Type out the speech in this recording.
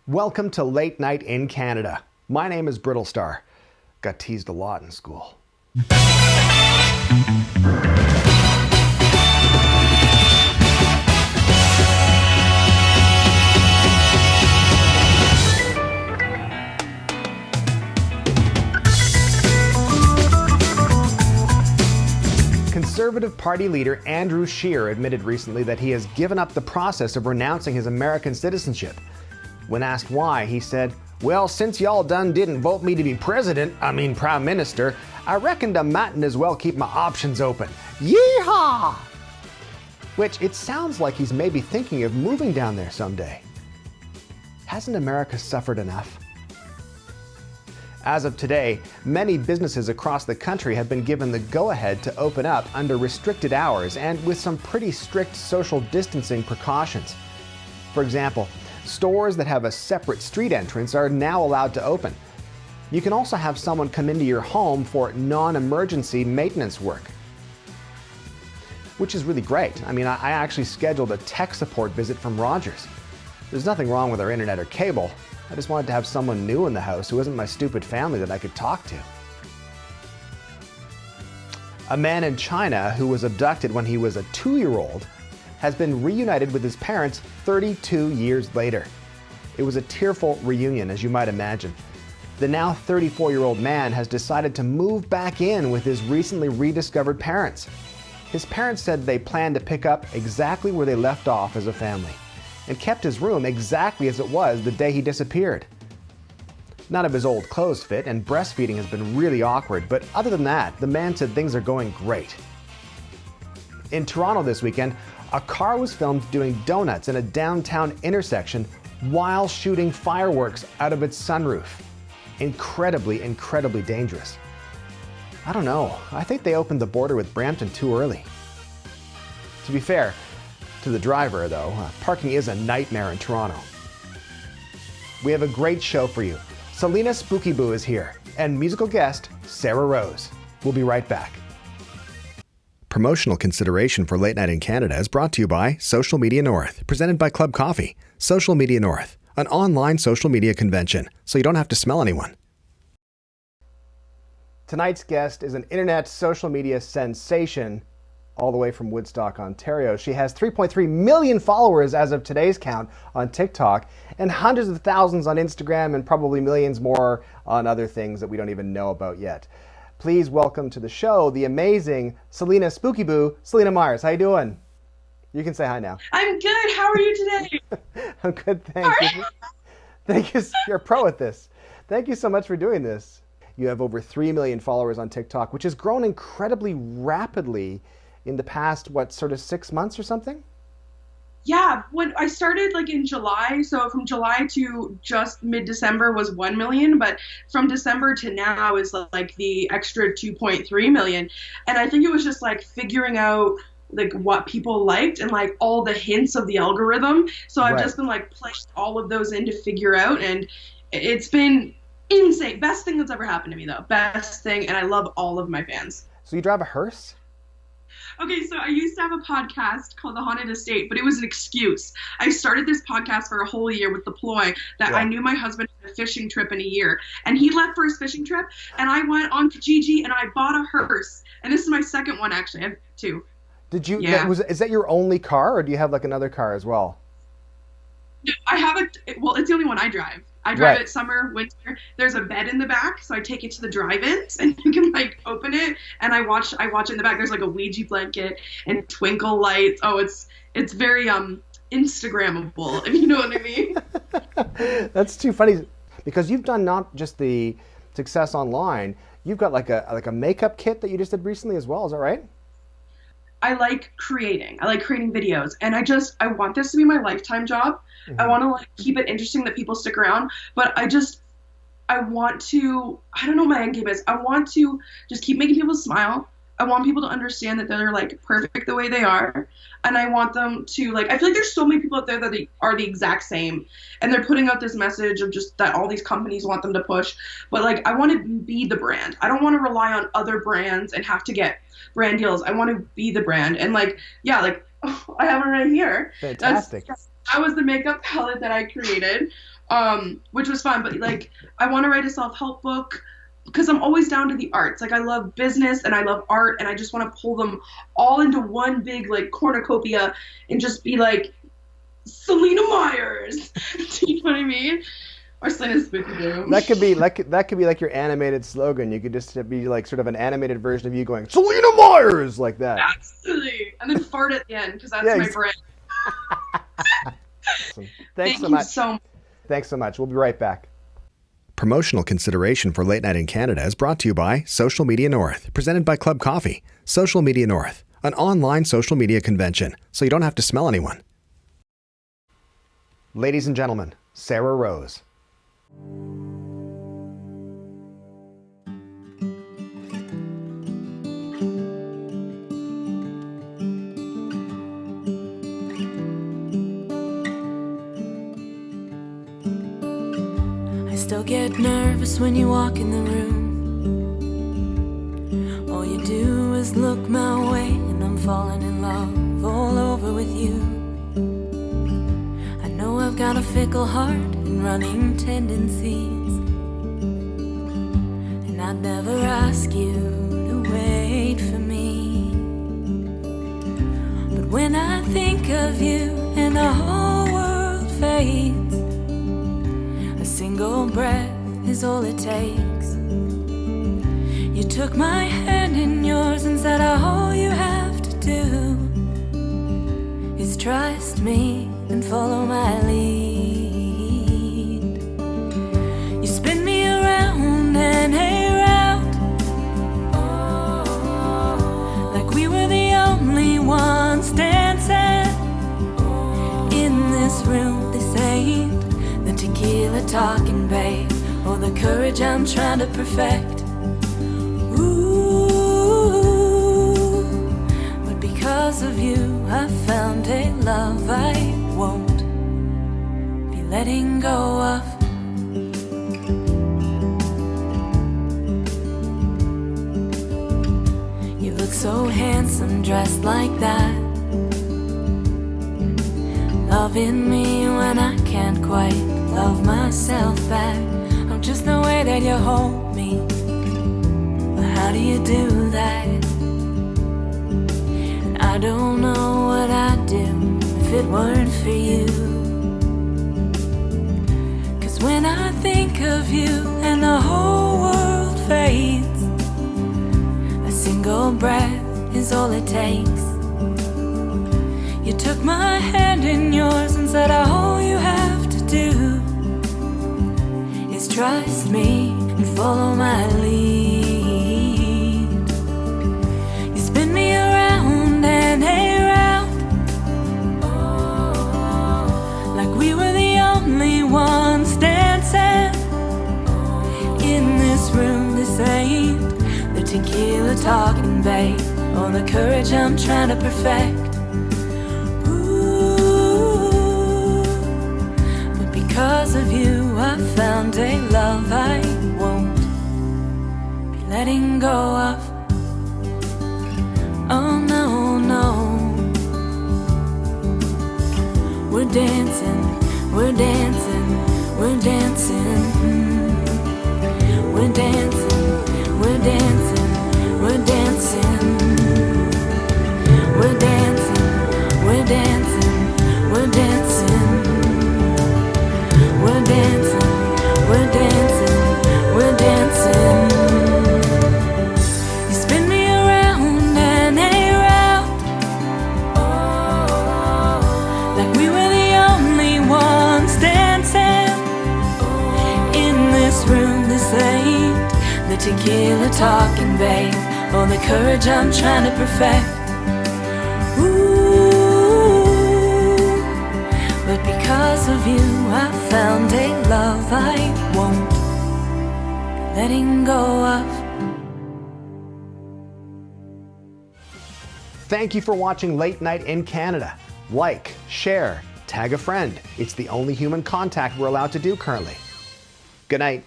Welcome to Late Night in Canada. My name is Brittlestar. Got teased a lot in school. Conservative Party leader Andrew Scheer admitted recently that he has given up the process of renouncing his American citizenship. When asked why, he said, "Well, since y'all didn't vote me to be Prime Minister, I reckon I mightn't as well keep my options open. Yeehaw!" Which it sounds like he's maybe thinking of moving down there someday. Hasn't America suffered enough? As of today, many businesses across the country have been given the go-ahead to open up under restricted hours and with some pretty strict social distancing precautions. For example, stores that have a separate street entrance are now allowed to open. You can also have someone come into your home for non-emergency maintenance work, which is really great. I actually scheduled a tech support visit from Rogers. There's nothing wrong with our internet or cable. I just wanted to have someone new in the house who isn't my stupid family that I could talk to. A man in China who was abducted when he was a 2-year-old has been reunited with his parents 32 years later. It was a tearful reunion, as you might imagine. The now 34-year-old man has decided to move back in with his recently rediscovered parents. His parents said they planned to pick up exactly where they left off as a family, and kept his room exactly as it was the day he disappeared. None of his old clothes fit, and breastfeeding has been really awkward, but other than that, the man said things are going great. In Toronto this weekend, a car was filmed doing donuts in a downtown intersection while shooting fireworks out of its sunroof. Incredibly, incredibly dangerous. I don't know, I think they opened the border with Brampton too early. To be fair to the driver, though, parking is a nightmare in Toronto. We have a great show for you. Celina Spooky Boo is here, and musical guest Sara Rose. We'll be right back. Promotional consideration for Late Night in Canada is brought to you by Social Media North, presented by Club Coffee. Social Media North, an online social media convention, so you don't have to smell anyone. Tonight's guest is an internet social media sensation, all the way from Woodstock, Ontario. She has 3.3 million followers as of today's count on TikTok, and hundreds of thousands on Instagram, and probably millions more on other things that we don't even know about yet. Please welcome to the show the amazing Celina Spooky Boo, Celina Myers. How you doing? You can say hi now. I'm good. How are you today? I'm good, thank you. Thank you. You're a pro at this. Thank you so much for doing this. You have over 3 million followers on TikTok, which has grown incredibly rapidly in the past, sort of 6 months or something? Yeah, when I started in July, so from July to just mid-December was 1 million, but from December to now is the extra 2.3 million. And I think it was just figuring out what people liked and all the hints of the algorithm. So I've just been placed all of those in to figure out, and it's been insane. Best thing that's ever happened to me, though. Best thing, and I love all of my fans. So you drive a hearse? Okay, so I used to have a podcast called The Haunted Estate, but it was an excuse. I started this podcast for a whole year with the ploy that I knew my husband had a fishing trip in a year, and he left for his fishing trip, and I went on Kijiji and I bought a hearse, and this is my second one actually. I have 2. Did you? Yeah. Is that your only car, or do you have another car as well? I have it's the only one I drive. I drive it summer, winter. There's a bed in the back, so I take it to the drive-ins, and you can open it, and I watch it in the back. There's a Ouija blanket and twinkle lights. Oh, it's very Instagrammable, if you know what I mean. That's too funny, because you've done not just the success online. You've got a makeup kit that you just did recently as well. Is that right? I like creating. I like creating videos, and I want this to be my lifetime job. Mm-hmm. I want to keep it interesting that people stick around, but I want to, I don't know what my end game is. I want to just keep making people smile. I want people to understand that they're perfect the way they are, and I want them to I feel there's so many people out there that they are the exact same, and they're putting out this message of just that all these companies want them to push, but I want to be the brand. I don't want to rely on other brands and have to get brand deals. I want to be the brand, and I have it right here. Fantastic. That's that was the makeup palette that I created, which was fun. But like, I want to write a self-help book because I'm always down to the arts. Like, I love business and I love art, and I just want to pull them all into one big like cornucopia and just be like Celina Myers. Do you know what I mean? Or Selena Spooky Doo. That could be like your animated slogan. You could just be like sort of an animated version of you going Celina Myers like that. Absolutely, and then fart at the end because that's my brand. Awesome. Thanks so much. Thanks so much. We'll be right back. Promotional consideration for Late Night in Canada is brought to you by Social Media North, presented by Club Coffee. Social Media North, an online social media convention, so you don't have to smell anyone. Ladies and gentlemen, Sara Rose. I still get nervous when you walk in the room. All you do is look my way, and I'm falling in love all over with you. I know I've got a fickle heart and running tendencies, and I'd never ask you to wait for me. But when I think of you and the whole world fades, a single breath is all it takes. You took my hand in yours and said all you have to do is trust me and follow my lead. You spin me around and around, like we were the only ones dancing in this room. This ain't the tequila talking, babe, or the courage I'm trying to perfect. Ooh, but because of you I found a love I won't be letting go of. You look so handsome dressed like that, loving me when I can't quite love myself back. Oh, just the way that you hold me, but how do you do that? And I don't know what I'd do if it weren't for you. 'Cause when I think of you and the whole world fades, a single breath is all it takes. You took my hand in yours and said all you have to do is trust me and follow my lead. You spin me around and around, like we were the only ones dancing in this room. This ain't the tequila talking, babe, or the courage I'm trying to perfect. Because of you I found a love I won't be letting go of. Oh no, no. We're dancing, we're dancing, we're dancing. We're dancing, we're dancing, we're dancing. We're dancing, we're dancing, we're dancing. We're dancing, we're dancing, we're dancing. You spin me around and around, like we were the only ones dancing in this room. This ain't the tequila talking, babe, or the courage I'm trying to perfect. But because of you I found a love I won't be letting go of. Thank you for watching Late Night in Canada. Like, share, tag a friend. It's the only human contact we're allowed to do currently. Good night.